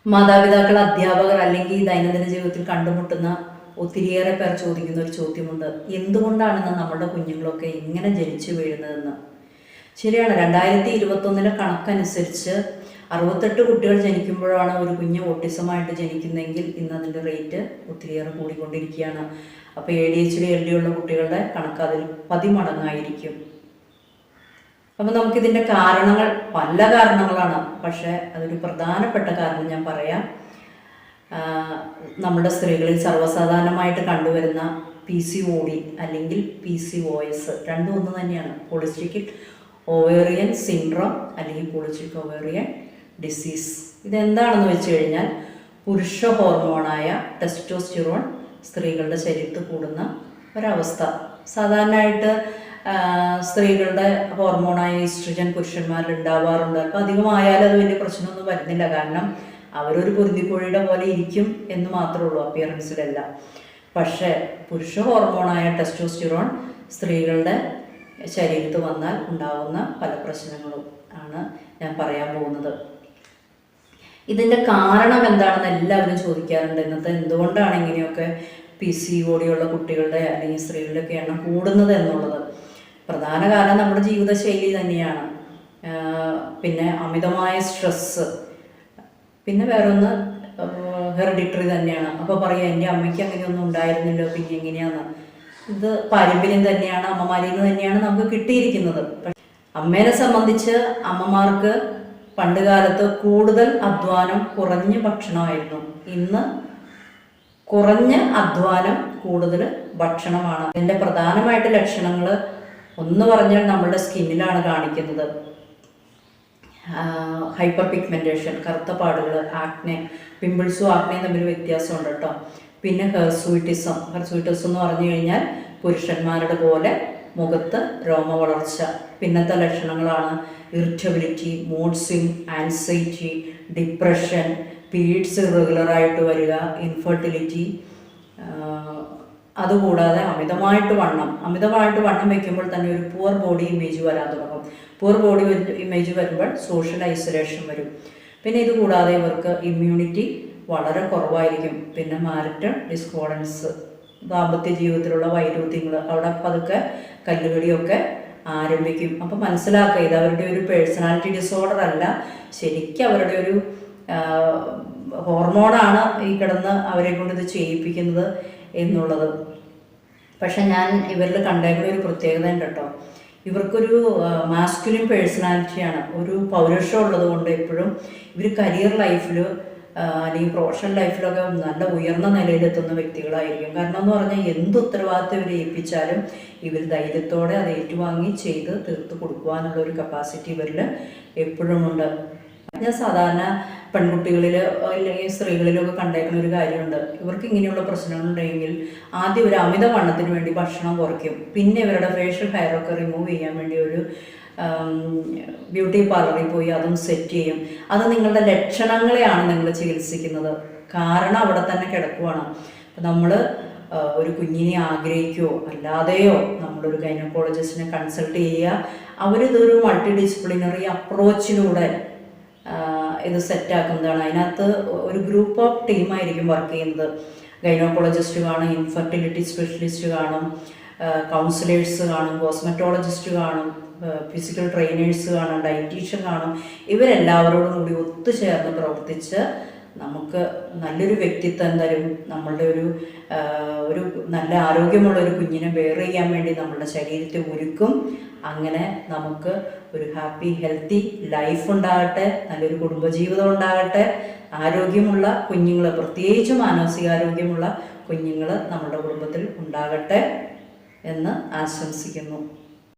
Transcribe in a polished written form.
മാതാപിതാക്കൾ, അധ്യാപകർ അല്ലെങ്കിൽ ദൈനംദിന ജീവിതത്തിൽ കണ്ടുമുട്ടുന്ന ഒത്തിരിയേറെ പേർ ചോദിക്കുന്ന ഒരു ചോദ്യമുണ്ട്: എന്തുകൊണ്ടാണെന്ന് നമ്മുടെ കുഞ്ഞുങ്ങളൊക്കെ ഇങ്ങനെ ജനിച്ചു വീഴുന്നതെന്ന്. ശരിയാണ്, 2021 കണക്കനുസരിച്ച് 68 കുട്ടികൾ ജനിക്കുമ്പോഴാണ് ഒരു കുഞ്ഞ് ഓട്ടിസമായിട്ട് ജനിക്കുന്നതെങ്കിൽ ഇന്ന് അതിൻ്റെ റേറ്റ് ഒത്തിരിയേറെ കൂടിക്കൊണ്ടിരിക്കുകയാണ്. അപ്പോൾ ADHD LD ഉള്ള കുട്ടികളുടെ കണക്ക് അതിൽ 10 മടങ്ങായിരിക്കും. അപ്പം നമുക്കിതിൻ്റെ കാരണങ്ങൾ പല കാരണങ്ങളാണ്. പക്ഷേ അതൊരു പ്രധാനപ്പെട്ട കാരണം ഞാൻ പറയാം. നമ്മുടെ സ്ത്രീകളിൽ സർവ്വസാധാരണമായിട്ട് കണ്ടുവരുന്ന PCOD അല്ലെങ്കിൽ PCOS രണ്ടും ഒന്ന് തന്നെയാണ്. പോളിസിസ്റ്റിക് ഓവേറിയൻ സിൻഡ്രോം അല്ലെങ്കിൽ പോളിസിസ്റ്റിക് ഓവേറിയൻ ഡിസീസ്. ഇതെന്താണെന്ന് വെച്ച് കഴിഞ്ഞാൽ പുരുഷ ഹോർമോണായ ടെസ്റ്റോസ്റ്റിറോൺ സ്ത്രീകളുടെ ശരീരത്തിൽ കൂടുന്ന ഒരവസ്ഥ. സാധാരണയായിട്ട് സ്ത്രീകളുടെ ഹോർമോണായ ഈസ്ട്രജൻ പുരുഷന്മാരിൽ ഉണ്ടാവാറുണ്ട്. അപ്പം അധികമായാലും അത് വലിയ പ്രശ്നമൊന്നും വരുന്നില്ല. കാരണം അവരൊരു പൊരുന്തിക്കോഴിയുടെ പോലെ ഇരിക്കും എന്ന് മാത്രമേ ഉള്ളൂ അപ്പിയറൻസിലല്ല. പക്ഷേ പുരുഷ ഹോർമോണായ ടെസ്റ്റോസ്റ്റിറോൺ സ്ത്രീകളുടെ ശരീരത്ത് വന്നാൽ ഉണ്ടാകുന്ന പല പ്രശ്നങ്ങളും ആണ് ഞാൻ പറയാൻ പോകുന്നത്. ഇതിൻ്റെ കാരണം എന്താണെന്ന് എല്ലാവരും ചോദിക്കാറുണ്ട്. ഇന്നത്തെ എന്തുകൊണ്ടാണ് ഇങ്ങനെയൊക്കെ PCOD ഉള്ള കുട്ടികളുടെ അല്ലെങ്കിൽ സ്ത്രീകളുടെയൊക്കെ എണ്ണം കൂടുന്നത് എന്നുള്ളത്. പ്രധാന കാരണം നമ്മുടെ ജീവിതശൈലി തന്നെയാണ്. പിന്നെ അമിതമായ സ്ട്രെസ്സ്, പിന്നെ വേറൊന്ന് ഹെറിഡിറ്ററി തന്നെയാണ്. അപ്പോൾ പറയാം, എൻ്റെ അമ്മയ്ക്ക് അങ്ങനെയൊന്നും ഉണ്ടായിരുന്നില്ലോ, പിന്നെ എങ്ങനെയാന്ന്. ഇത് പാരമ്പര്യം തന്നെയാണ്, അമ്മമാരിൽ നിന്ന് തന്നെയാണ് നമുക്ക് കിട്ടിയിരിക്കുന്നത്. അമ്മേനെ സംബന്ധിച്ച് അമ്മമാർക്ക് പണ്ട് കാലത്ത് കൂടുതൽ അധ്വാനം കുറഞ്ഞ ഭക്ഷണമായിരുന്നു. ഇന്ന് കുറഞ്ഞ അധ്വാനം കൂടുതൽ ഭക്ഷണമാണ്. ഇതിൻ്റെ പ്രധാനമായിട്ട് ലക്ഷണങ്ങൾ ഒന്ന് പറഞ്ഞാൽ നമ്മുടെ സ്കിന്നിലാണ് കാണിക്കുന്നത്. ഹൈപ്പർ പിഗ്മെൻറ്റേഷൻ, കറുത്ത പാടുകൾ, ആക്നെ. പിമ്പിൾസും ആക്നെയും തമ്മിൽ വ്യത്യാസമുണ്ട് കേട്ടോ. പിന്നെ ഹെർസൂയിറ്റിസം എന്ന് പറഞ്ഞു കഴിഞ്ഞാൽ പുരുഷന്മാരുടെ പോലെ മുഖത്ത് രോമ വളർച്ച. പിന്നത്തെ ലക്ഷണങ്ങളാണ് irritability, mood swing, anxiety, depression, periods ഇറഗുലറായിട്ട് വരിക, ഇൻഫെർട്ടിലിറ്റി. അതുകൂടാതെ അമിതമായിട്ട് വണ്ണം വയ്ക്കുമ്പോൾ തന്നെ ഒരു പുവർ ബോഡി ഇമേജ് വരാൻ തുടങ്ങും. പുവർ ബോഡി ഇമേജ് വരുമ്പോൾ സോഷ്യൽ ഐസൊലേഷൻ വരും. പിന്നെ ഇത് കൂടാതെ ഇവർക്ക് ഇമ്മ്യൂണിറ്റി വളരെ കുറവായിരിക്കും. പിന്നെ മാരിറ്റൽ ഡിസ്കോർഡൻസ്, ദാമ്പത്യ ജീവിതത്തിലുള്ള വൈരുദ്ധ്യങ്ങൾ, അവിടെ പതുക്കെ കല്ലുകടിയൊക്കെ ആരംഭിക്കും. അപ്പം മനസ്സിലാക്കുക, ഇത് അവരുടെ ഒരു പേഴ്സണാലിറ്റി ഡിസോർഡർ അല്ല, ശരിക്കും അവരുടെ ഒരു ഹോർമോണാണ് ഈ കിടന്ന് അവരെ കൊണ്ട് ഇത് ചെയ്യിപ്പിക്കുന്നത് എന്നുള്ളത്. പക്ഷെ ഞാൻ ഇവരിൽ കണ്ടേക്കുന്ന ഒരു പ്രത്യേകത ഉണ്ട് കേട്ടോ. ഇവർക്കൊരു മാസ്കുലിൻ പേഴ്സണാലിറ്റിയാണ്, ഒരു പൗരുഷം ഉള്ളത് കൊണ്ട് എപ്പോഴും ഇവർ കരിയർ ലൈഫിൽ അല്ലെങ്കിൽ പ്രൊഫഷണൽ ലൈഫിലൊക്കെ നല്ല ഉയർന്ന നിലയിലെത്തുന്ന വ്യക്തികളായിരിക്കും. കാരണം എന്ന് പറഞ്ഞാൽ എന്ത് ഉത്തരവാദിത്വം ഇവരെ ഏൽപ്പിച്ചാലും ഇവർ ധൈര്യത്തോടെ അത് ഏറ്റുവാങ്ങി ചെയ്ത് തീർത്ത് കൊടുക്കുവാനുള്ള ഒരു കപ്പാസിറ്റി ഇവരിൽ എപ്പോഴും ഉണ്ട്. ഞാൻ സാധാരണ പെൺകുട്ടികളിൽ അല്ലെങ്കിൽ സ്ത്രീകളിലൊക്കെ കണ്ടേക്കുന്ന ഒരു കാര്യമുണ്ട്. ഇവർക്ക് ഇങ്ങനെയുള്ള പ്രശ്നങ്ങളുണ്ടെങ്കിൽ ആദ്യം ഒരു അമിത വണ്ണത്തിന് വേണ്ടി ഭക്ഷണം കുറയ്ക്കും. പിന്നെ ഇവരുടെ ഫേഷ്യൽ ഹെയറൊക്കെ റിമൂവ് ചെയ്യാൻ വേണ്ടി ഒരു ബ്യൂട്ടി പാർലറിൽ പോയി അതും സെറ്റ് ചെയ്യും. അത് നിങ്ങളുടെ ലക്ഷണങ്ങളെയാണ് നിങ്ങൾ ചികിത്സിക്കുന്നത്. കാരണം അവിടെ തന്നെ കിടക്കുവാണ്. അപ്പം നമ്മൾ ഒരു കുഞ്ഞിനെ ആഗ്രഹിക്കുകയോ അല്ലാതെയോ നമ്മളൊരു ഗൈനക്കോളജിസ്റ്റിനെ കൺസൾട്ട് ചെയ്യുക. അവരിതൊരു മൾട്ടി ഡിസിപ്ലിനറി അപ്രോച്ചിലൂടെ ഇത് സെറ്റാക്കുന്നതാണ്. അതിനകത്ത് ഒരു ഗ്രൂപ്പ് ഓഫ് ടീമായിരിക്കും വർക്ക് ചെയ്യുന്നത്. ഗൈനക്കോളജിസ്റ്റ് കാണും, ഇൻഫെർട്ടിലിറ്റി സ്പെഷ്യലിസ്റ്റ് കാണും, കൗൺസിലേഴ്സ് കാണും, കോസ്മെറ്റോളജിസ്റ്റ് കാണും, ഫിസിക്കൽ ട്രെയിനേഴ്സ് കാണും, ഡയറ്റീഷ്യൻ കാണും. ഇവരെല്ലാവരോടും കൂടി ഒത്തുചേർന്ന് പ്രവർത്തിച്ച് നമുക്ക് നല്ലൊരു വ്യക്തിത്വം തരും. നമ്മളുടെ ഒരു നല്ല ആരോഗ്യമുള്ള ഒരു കുഞ്ഞിനെ ബെയർ ചെയ്യാൻ വേണ്ടി നമ്മളുടെ ശരീരത്തെ ഒരുക്കും. അങ്ങനെ നമുക്ക് ഒരു ഹാപ്പി ഹെൽത്തി ലൈഫ് ഉണ്ടാകട്ടെ, നല്ലൊരു കുടുംബജീവിതം ഉണ്ടാകട്ടെ, ആരോഗ്യമുള്ള കുഞ്ഞുങ്ങൾ, പ്രത്യേകിച്ച് മാനസികാരോഗ്യമുള്ള കുഞ്ഞുങ്ങൾ നമ്മുടെ കുടുംബത്തിൽ ഉണ്ടാകട്ടെ എന്ന് ആശംസിക്കുന്നു.